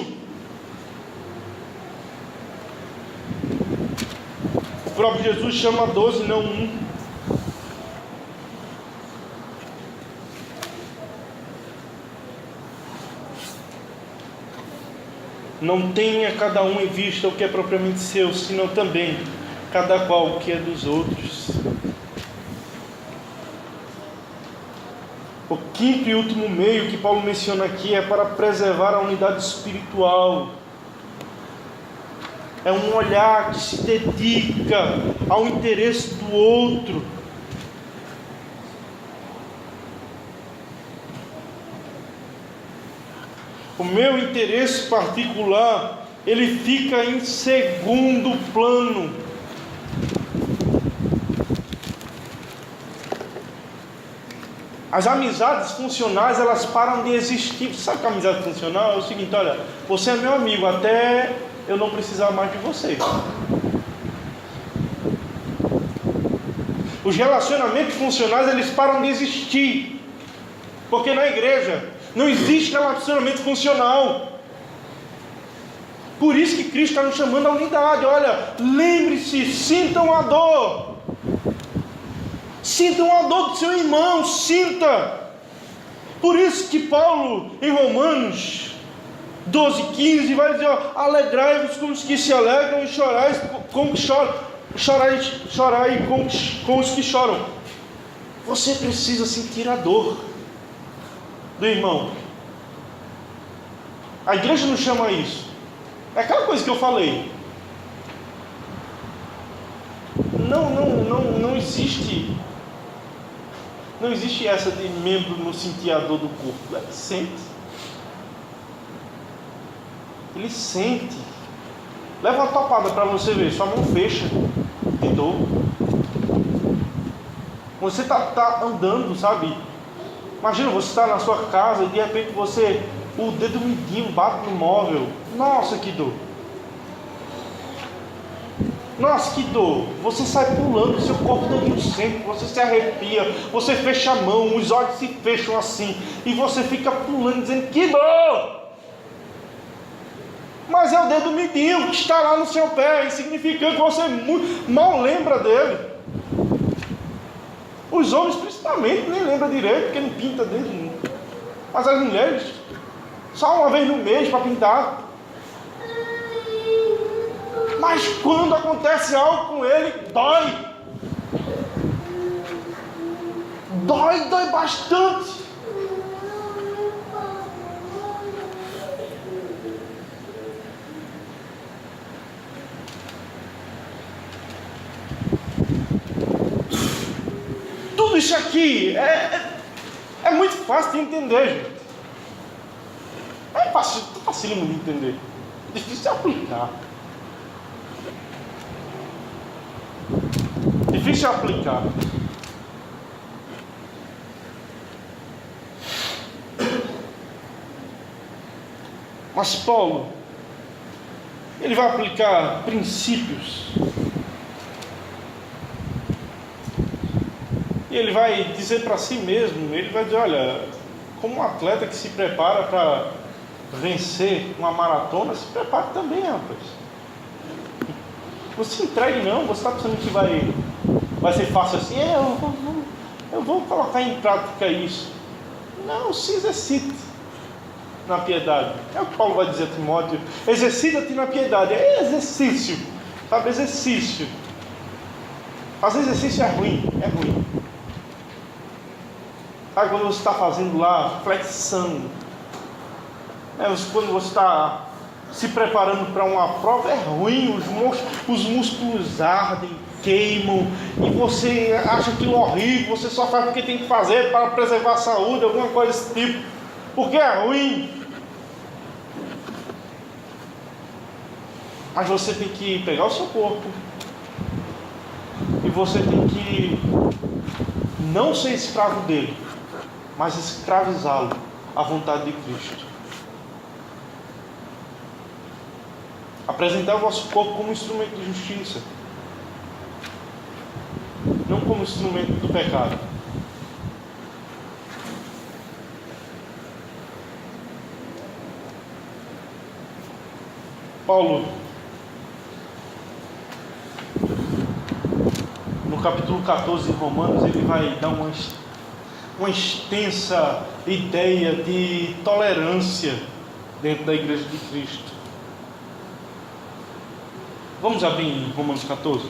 O próprio Jesus chama 12, não um. Não tenha cada um em vista o que é propriamente seu, senão também cada qual o que é dos outros. O quinto e último meio que Paulo menciona aqui é para preservar a unidade espiritual. É um olhar que se dedica ao interesse do outro. O meu interesse particular, ele fica em segundo plano. As amizades funcionais, elas param de existir. Você sabe que a amizade funcional é o seguinte: olha, você é meu amigo até eu não precisar mais de você. Os relacionamentos funcionais, eles param de existir. Porque na igreja não existe relacionamento funcional. Por isso que Cristo está nos chamando à unidade. Olha, lembre-se, sintam a dor. Sintam a dor do seu irmão, sinta. Por isso que Paulo, em Romanos 12:15, vai dizer: alegrai-vos com os que se alegram e chorai com os que choram. Chorai com os que choram. Você precisa sentir a dor do irmão. A igreja não chama isso. É aquela coisa que eu falei. Não existe. Não existe essa de membro não sentir a dor do corpo. Ele sente. Ele sente. Leva uma topada para você ver. Sua mão fecha de dor. Você está andando, sabe? Imagina, você está na sua casa e de repente você o dedo mindinho bate no móvel. Nossa, que dor! Nossa, que dor! Você sai pulando, seu corpo todo sempre, você se arrepia, você fecha a mão, os olhos se fecham assim, e você fica pulando, dizendo que dor! Mas é o dedo mindinho que está lá no seu pé, insignificante, você mal lembra dele. Os homens principalmente nem lembram direito, porque não pinta dedo. Mas as mulheres, só uma vez no mês para pintar. Mas quando acontece algo com ele, dói. Dói bastante. Tudo isso aqui é muito fácil de entender, gente. É facílimo de entender. Difícil de aplicar. Difícil de aplicar. Mas Paulo, ele vai aplicar princípios. E ele vai dizer para si mesmo, ele vai dizer, olha, como um atleta que se prepara para vencer uma maratona, se prepare também, rapaz. Não se entregue não, você está pensando que vai ser fácil assim, eu vou colocar em prática isso. Não, se exercite na piedade. É o que Paulo vai dizer a Timóteo, exercita-te na piedade, é exercício, sabe, exercício. Fazer exercício é ruim. Sabe quando você está fazendo lá flexão, quando você está se preparando para uma prova, é ruim, os músculos ardem, queimam, e você acha aquilo horrível, você só faz porque tem que fazer para preservar a saúde, alguma coisa desse tipo, porque é ruim. Mas você tem que pegar o seu corpo, e você tem que não ser escravo dele, mas escravizá-lo à vontade de Cristo. Apresentar o vosso corpo como instrumento de justiça, não como instrumento do pecado. Paulo, no capítulo 14 de Romanos, ele vai dar uma extensa ideia de tolerância dentro da igreja de Cristo. Vamos abrir em Romanos 14.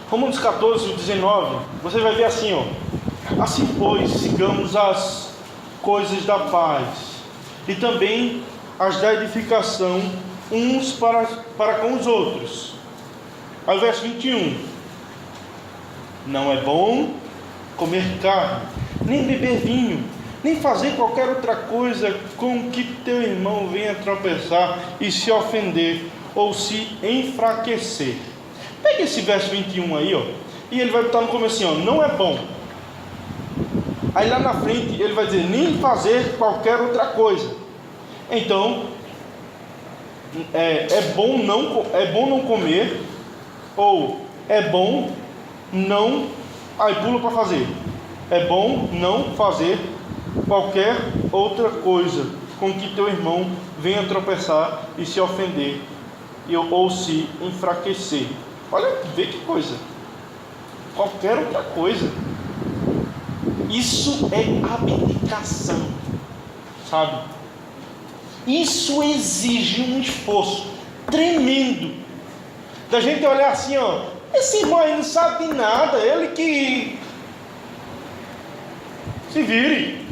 Romanos 14, 19, você vai ver assim, assim pois, sigamos as coisas da paz e também as da edificação uns para com os outros. Aí o verso 21, não é bom comer carne, nem beber vinho, nem fazer qualquer outra coisa com que teu irmão venha tropeçar e se ofender ou se enfraquecer. Pega esse verso 21 aí, e ele vai botar no começo assim, não é bom. Aí lá na frente ele vai dizer, nem fazer qualquer outra coisa. Então, é bom não comer, ou é bom não... Aí pula para fazer. É bom não fazer qualquer outra coisa com que teu irmão venha tropeçar e se ofender, ou se enfraquecer. Olha, vê que coisa. Qualquer outra coisa. Isso é abdicação, sabe? Isso exige um esforço tremendo da gente olhar assim, esse irmão aí não sabe de nada, ele que se vire,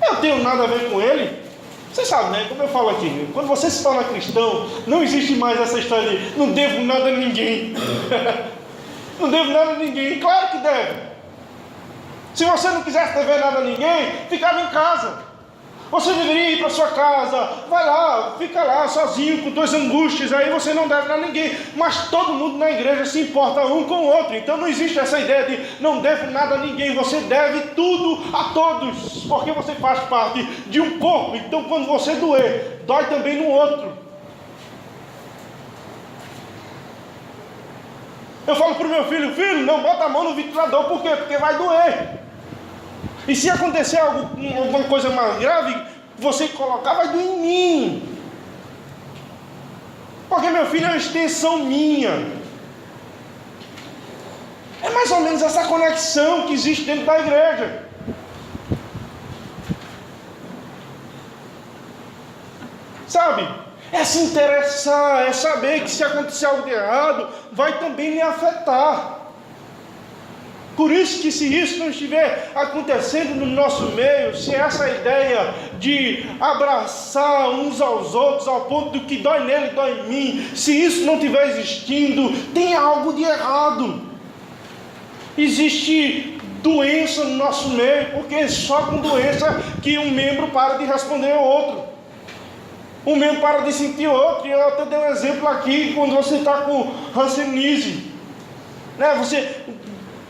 eu tenho nada a ver com ele. Você sabe, né? Como eu falo aqui, quando você se torna cristão, não existe mais essa história de não devo nada a ninguém. Não devo nada a ninguém. Claro que deve. Se você não quisesse dever nada a ninguém, ficava em casa. Você deveria ir para sua casa, vai lá, fica lá sozinho com tuas angústias, aí você não deve a ninguém. Mas todo mundo na igreja se importa um com o outro, então não existe essa ideia de não deve nada a ninguém, você deve tudo a todos, porque você faz parte de um corpo. Então quando você doer, dói também no outro. Eu falo para o meu filho, filho, não bota a mão no ventilador, por quê? Porque vai doer. E se acontecer alguma coisa mais grave, você colocar, vai doer em mim. Porque meu filho é uma extensão minha. É mais ou menos essa conexão que existe dentro da igreja. Sabe? É se interessar, é saber que se acontecer algo de errado, vai também lhe afetar. Por isso que se isso não estiver acontecendo no nosso meio, se essa ideia de abraçar uns aos outros ao ponto do que dói nele, dói em mim, se isso não estiver existindo, tem algo de errado. Existe doença no nosso meio, porque é só com doença que um membro para de responder ao outro. Um membro para de sentir o outro. E eu até dei um exemplo aqui, quando você está com hanseníase, né? Você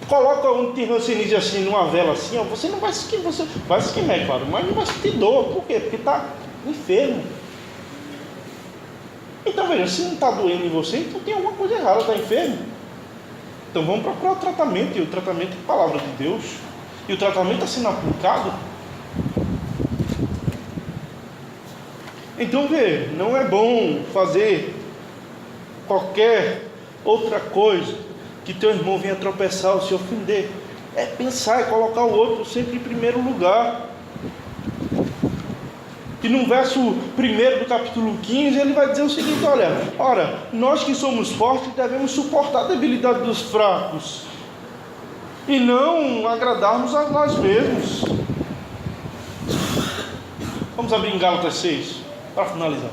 coloca um hanseníase assim, numa vela assim, ó, você não vai sentir, você vai se queimar, claro, mas não vai sentir dor. Por quê? Porque está enfermo. Então veja, se não está doendo em você, então tem alguma coisa errada, está enfermo. Então vamos procurar o tratamento, e o tratamento é a palavra de Deus, e o tratamento está sendo aplicado. Então vê, não é bom fazer qualquer outra coisa que teu irmão venha tropeçar ou se ofender. É pensar e colocar o outro sempre em primeiro lugar. E no verso 1 do capítulo 15, ele vai dizer o seguinte: ora, nós que somos fortes devemos suportar a debilidade dos fracos e não agradarmos a nós mesmos. Vamos abrir em Gálatas 6 para finalizar.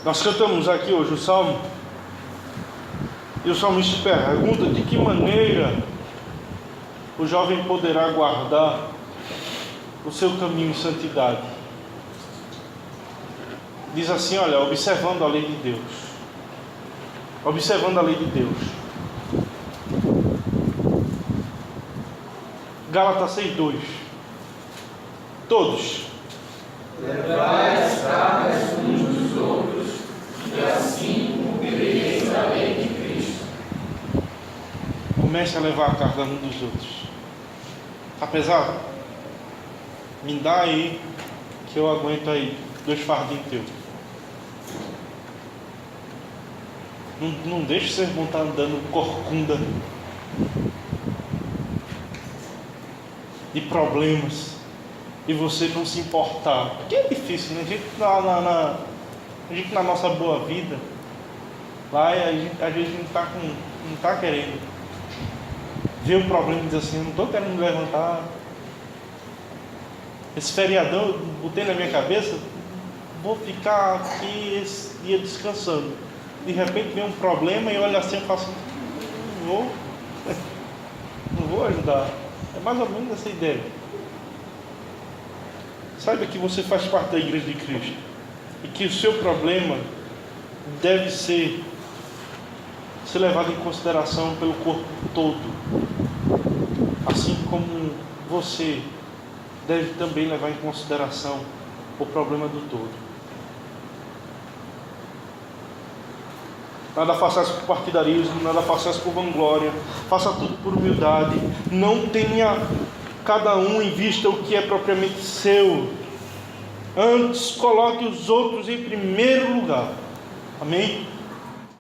Nós cantamos aqui hoje o Salmo, e o salmista pergunta de que maneira o jovem poderá guardar o seu caminho em santidade. Diz assim, observando a lei de Deus. Observando a lei de Deus. Gálatas 6:2. Todos. Levai as cargas uns dos outros, e assim cumprireis a lei de Cristo. Comece a levar a carga um dos outros. Apesar, me dá aí, que eu aguento aí 2 fardinhos teus. Não deixe o seu irmão estar andando corcunda de problemas e você não se importar. Porque é difícil, né? A gente na nossa boa vida, lá a gente não está querendo ver o problema e dizer assim, não estou querendo me levantar. Esse feriadão eu botei na minha cabeça, vou ficar aqui esse dia descansando. De repente vem um problema e olha assim e falo assim, não vou ajudar. É mais ou menos essa ideia. Saiba que você faz parte da igreja de Cristo e que o seu problema deve ser levado em consideração pelo corpo todo, assim como você deve também levar em consideração o problema do todo. Nada façais por partidarismo, nada façais por vanglória, faça tudo por humildade, não tenha cada um em vista o que é propriamente seu, antes coloque os outros em primeiro lugar. Amém?